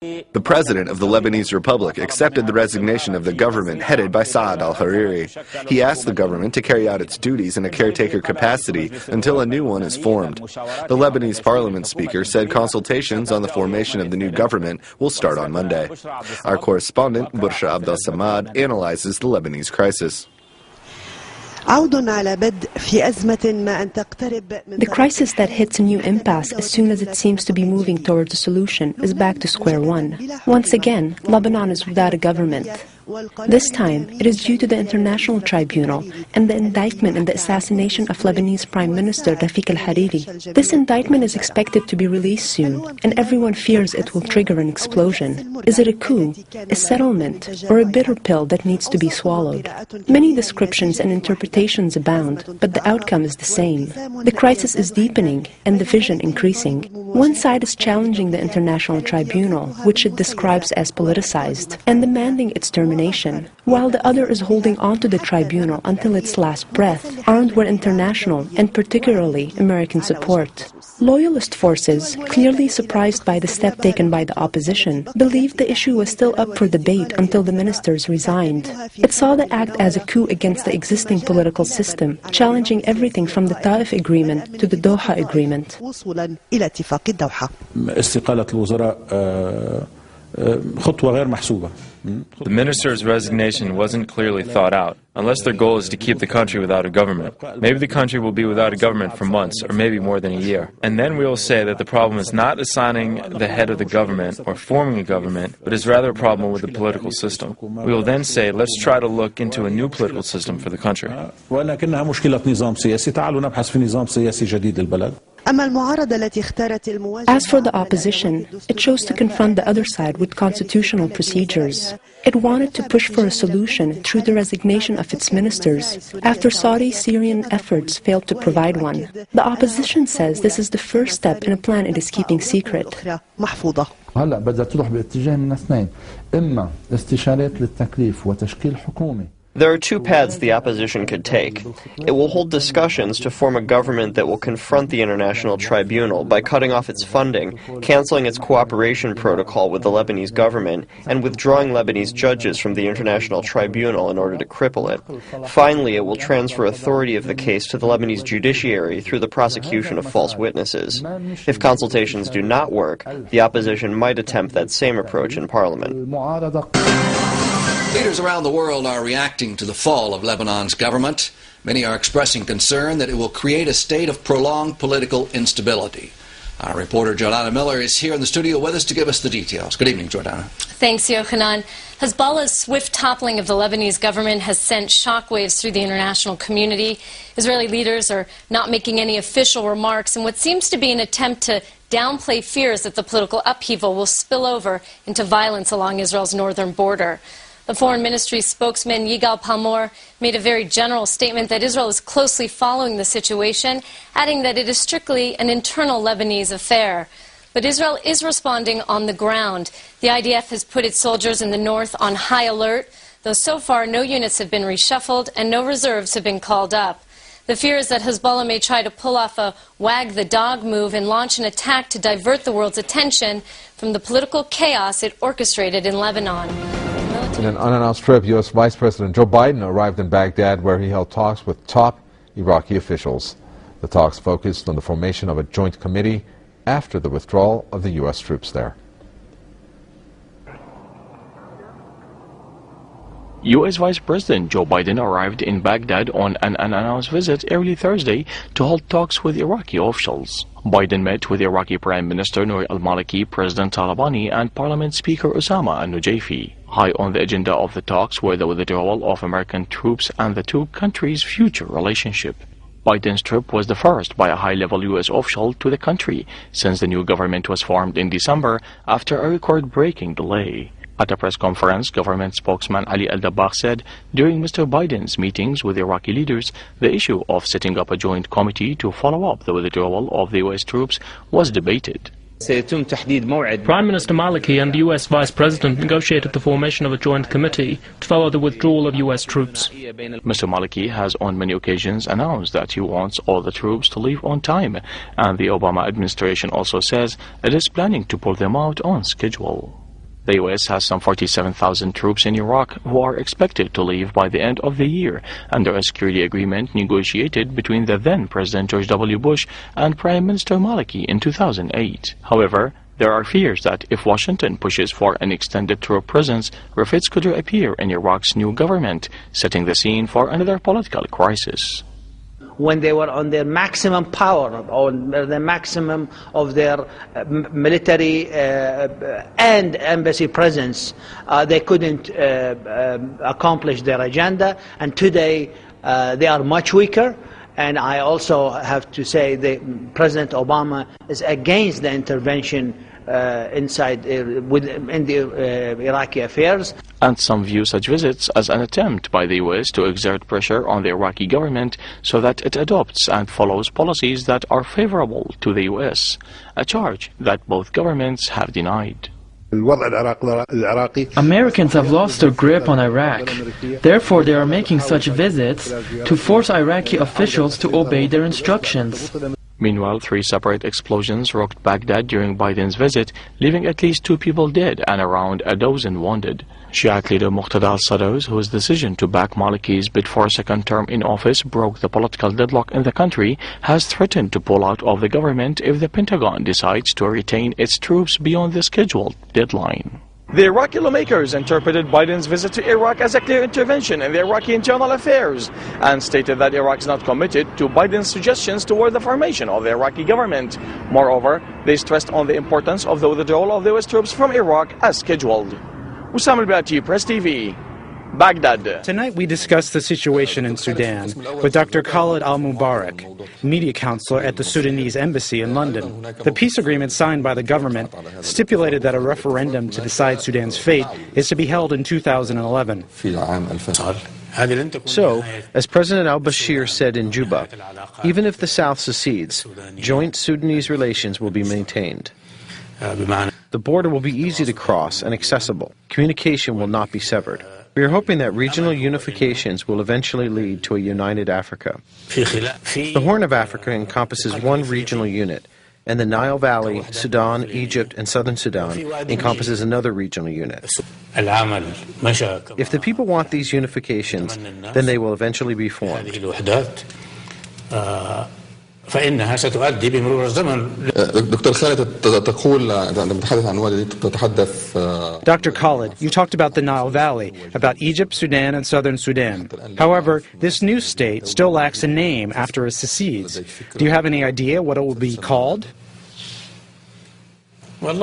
The president of the Lebanese Republic accepted the resignation of the government headed by Saad al-Hariri. He asked the government to carry out its duties in a caretaker capacity until a new one is formed. The Lebanese parliament speaker said consultations on the formation of the new government will start on Monday. Our correspondent, Bursha Abdel Samad, analyzes the Lebanese crisis. The crisis that hits a new impasse as soon as it seems to be moving towards a solution is back to square one. Once again, Lebanon is without a government. This time, it is due to the International Tribunal and the indictment in the assassination of Lebanese Prime Minister Rafiq al-Hariri. This indictment is expected to be released soon, and everyone fears it will trigger an explosion. Is it a coup, a settlement, or a bitter pill that needs to be swallowed? Many descriptions and interpretations abound, but the outcome is the same. The crisis is deepening and division increasing. One side is challenging the International Tribunal, which it describes as politicized, and demanding its termination, while the other is holding on to the tribunal until its last breath, armed with international and particularly American support. Loyalist forces, clearly surprised by the step taken by the opposition, believed the issue was still up for debate until the ministers resigned. It saw the act as a coup against the existing political system, challenging everything from the Taif Agreement to the Doha Agreement. The minister's resignation wasn't clearly thought out, unless their goal is to keep the country without a government. Maybe the country will be without a government for months, or maybe more than a year. And then we will say that the problem is not assigning the head of the government or forming a government, but is rather a problem with the political system. We will then say, let's try to look into a new political system for the country. As for the opposition, it chose to confront the other side with constitutional procedures. It wanted to push for a solution through the resignation of its ministers, after Saudi-Syrian efforts failed to provide one. The opposition says this is the first step in a plan it is keeping secret. There are two paths the opposition could take. It will hold discussions to form a government that will confront the International Tribunal by cutting off its funding, canceling its cooperation protocol with the Lebanese government, and withdrawing Lebanese judges from the International Tribunal in order to cripple it. Finally, it will transfer authority of the case to the Lebanese judiciary through the prosecution of false witnesses. If consultations do not work, the opposition might attempt that same approach in parliament. Leaders around the world are reacting to the fall of Lebanon's government. Many are expressing concern that it will create a state of prolonged political instability. Our reporter Jordana Miller is here in the studio with us to give us the details. Good evening, Jordana. Thanks, Yochanan. Hezbollah's swift toppling of the Lebanese government has sent shockwaves through the international community. Israeli leaders are not making any official remarks in what seems to be an attempt to downplay fears that the political upheaval will spill over into violence along Israel's northern border. The Foreign Ministry spokesman Yigal Palmor made a very general statement that Israel is closely following the situation, adding that it is strictly an internal Lebanese affair. But Israel is responding on the ground. The IDF has put its soldiers in the north on high alert, though so far no units have been reshuffled and no reserves have been called up. The fear is that Hezbollah may try to pull off a wag-the-dog move and launch an attack to divert the world's attention from the political chaos it orchestrated in Lebanon. In an unannounced trip, U.S. Vice President Joe Biden arrived in Baghdad, where he held talks with top Iraqi officials. The talks focused on the formation of a joint committee after the withdrawal of the U.S. troops there. U.S. Vice President Joe Biden arrived in Baghdad on an unannounced visit early Thursday to hold talks with Iraqi officials. Biden met with Iraqi Prime Minister Nouri al-Maliki, President Talabani, and Parliament Speaker Osama al-Nujayfi. High on the agenda of the talks were the withdrawal of American troops and the two countries' future relationship. Biden's trip was the first by a high-level U.S. official to the country since the new government was formed in December after a record-breaking delay. At a press conference, government spokesman Ali Al-Dabbagh said during Mr. Biden's meetings with Iraqi leaders, the issue of setting up a joint committee to follow up the withdrawal of the U.S. troops was debated. Prime Minister Maliki and the U.S. Vice President negotiated the formation of a joint committee to follow the withdrawal of U.S. troops. Mr. Maliki has on many occasions announced that he wants all the troops to leave on time, and the Obama administration also says it is planning to pull them out on schedule. The U.S. has some 47,000 troops in Iraq who are expected to leave by the end of the year under a security agreement negotiated between the then President George W. Bush and Prime Minister Maliki in 2008. However, there are fears that if Washington pushes for an extended troop presence, rifts could appear in Iraq's new government, setting the scene for another political crisis. When they were on their maximum power, or the maximum of their military and embassy presence, they couldn't accomplish their agenda. And today they are much weaker. And I also have to say that President Obama is against the intervention in the Iraqi affairs. And some view such visits as an attempt by the U.S. to exert pressure on the Iraqi government so that it adopts and follows policies that are favorable to the U.S., a charge that both governments have denied. Americans have lost their grip on Iraq. Therefore, they are making such visits to force Iraqi officials to obey their instructions. Meanwhile, 3 separate explosions rocked Baghdad during Biden's visit, leaving at least 2 people dead and around a dozen wounded. Shiite leader Muqtada al-Sadr, whose decision to back Maliki's bid for a second term in office broke the political deadlock in the country, has threatened to pull out of the government if the Pentagon decides to retain its troops beyond the scheduled deadline. The Iraqi lawmakers interpreted Biden's visit to Iraq as a clear intervention in the Iraqi internal affairs and stated that Iraq is not committed to Biden's suggestions toward the formation of the Iraqi government. Moreover, they stressed on the importance of the withdrawal of the U.S. troops from Iraq as scheduled. Wissam al-Bati, Press TV, Baghdad. Tonight we discussed the situation in Sudan with Dr. Khalid al-Mubarak, media counselor at the Sudanese embassy in London. The peace agreement signed by the government stipulated that a referendum to decide Sudan's fate is to be held in 2011. So, as President al-Bashir said in Juba, even if the South secedes, joint Sudanese relations will be maintained. The border will be easy to cross and accessible. Communication will not be severed. We are hoping that regional unifications will eventually lead to a united Africa. The Horn of Africa encompasses one regional unit, and the Nile Valley, Sudan, Egypt, and Southern Sudan encompasses another regional unit. If the people want these unifications, then they will eventually be formed. فإنها ستؤدي بمرور الزمن. دكتور خالد تقول عندما تتحدث عن وادي تتحدث. Dr. Khalid, you talked about the Nile Valley, about Egypt, Sudan, and Southern Sudan. However, this new state still lacks a name after it secedes. Do you have any idea what it will be called? Some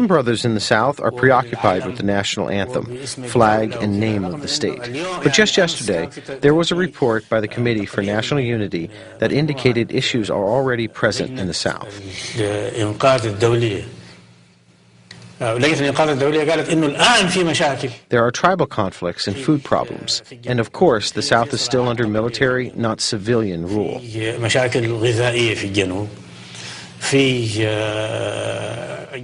brothers in the South are preoccupied with the national anthem, flag, and name of the state. But just yesterday, there was a report by the Committee for National Unity that indicated issues are already present in the South. There are tribal conflicts and food problems, and of course the South is still under military, not civilian rule. It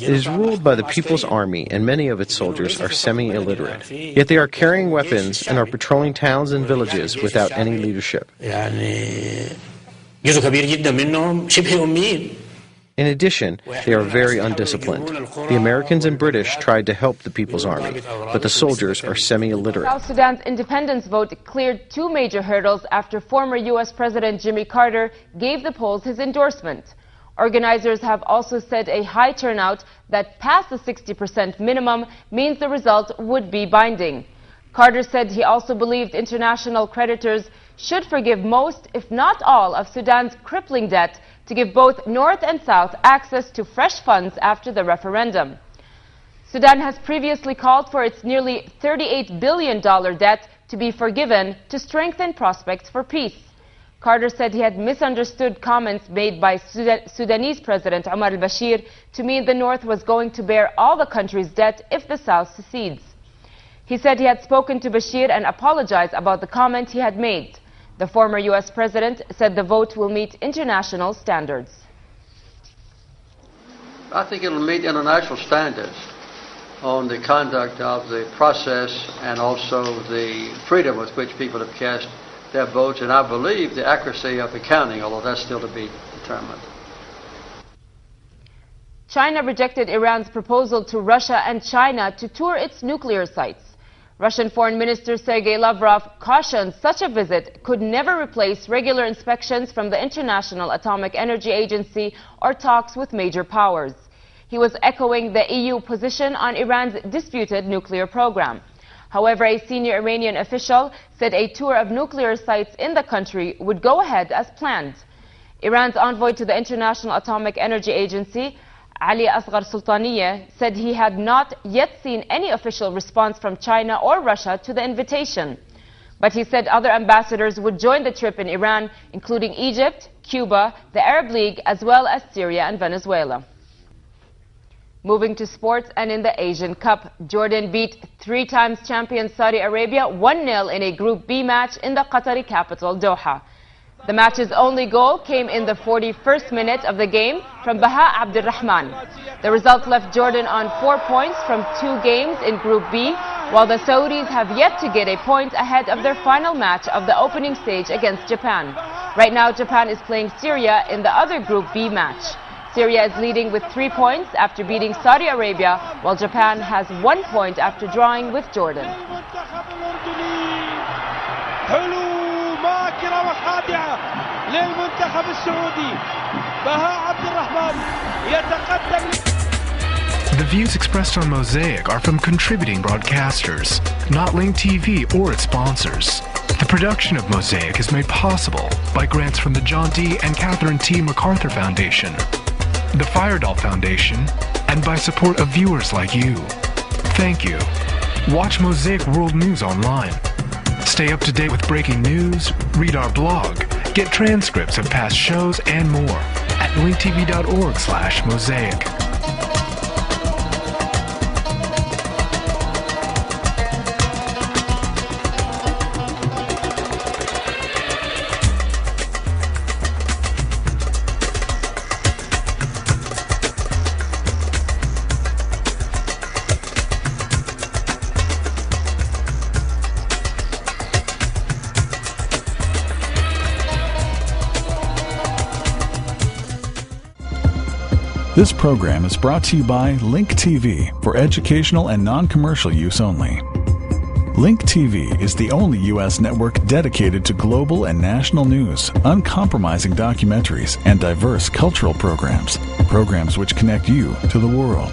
is ruled by the People's Army, and many of its soldiers are semi-illiterate. Yet they are carrying weapons and are patrolling towns and villages without any leadership. In addition, they are very undisciplined. The Americans and British tried to help the People's Army, but the soldiers are semi-illiterate. South Sudan's independence vote cleared 2 major hurdles after former U.S. President Jimmy Carter gave the polls his endorsement. Organizers have also said a high turnout that passed the 60% minimum means the result would be binding. Carter said he also believed international creditors should forgive most, if not all, of Sudan's crippling debt to give both North and South access to fresh funds after the referendum. Sudan has previously called for its nearly $38 billion debt to be forgiven to strengthen prospects for peace. Carter said he had misunderstood comments made by Sudanese President Omar al-Bashir to mean the North was going to bear all the country's debt if the South secedes. He said he had spoken to Bashir and apologized about the comment he had made. The former U.S. president said the vote will meet international standards. I think it will meet international standards on the conduct of the process and also the freedom with which people have cast their votes, and I believe the accuracy of the counting, although that's still to be determined. China rejected Iran's proposal to Russia and China to tour its nuclear sites. Russian Foreign Minister Sergei Lavrov cautioned such a visit could never replace regular inspections from the International Atomic Energy Agency or talks with major powers. He was echoing the EU position on Iran's disputed nuclear program. However, a senior Iranian official said a tour of nuclear sites in the country would go ahead as planned. Iran's envoy to the International Atomic Energy Agency, Ali Asghar Sultaniyeh, said he had not yet seen any official response from China or Russia to the invitation. But he said other ambassadors would join the trip in Iran, including Egypt, Cuba, the Arab League, as well as Syria and Venezuela. Moving to sports, and in the Asian Cup, Jordan beat 3-time champion Saudi Arabia 1-0 in a Group B match in the Qatari capital, Doha. The match's only goal came in the 41st minute of the game from Baha Abdurrahman. The result left Jordan on 4 points from 2 games in Group B, while the Saudis have yet to get a point ahead of their final match of the opening stage against Japan. Right now, Japan is playing Syria in the other Group B match. Syria is leading with 3 points after beating Saudi Arabia, while Japan has 1 point after drawing with Jordan. The views expressed on Mosaic are from contributing broadcasters, not Link TV or its sponsors. The production of Mosaic is made possible by grants from the John D. and Catherine T. MacArthur Foundation, the Firedoll Foundation, and by support of viewers like you. Thank you. Watch Mosaic World News online. Stay up to date with breaking news, read our blog, get transcripts of past shows, and more at linktv.org/mosaic. This program is brought to you by Link TV for educational and non-commercial use only. Link TV is the only U.S. network dedicated to global and national news, uncompromising documentaries, and diverse cultural programs. Programs which connect you to the world.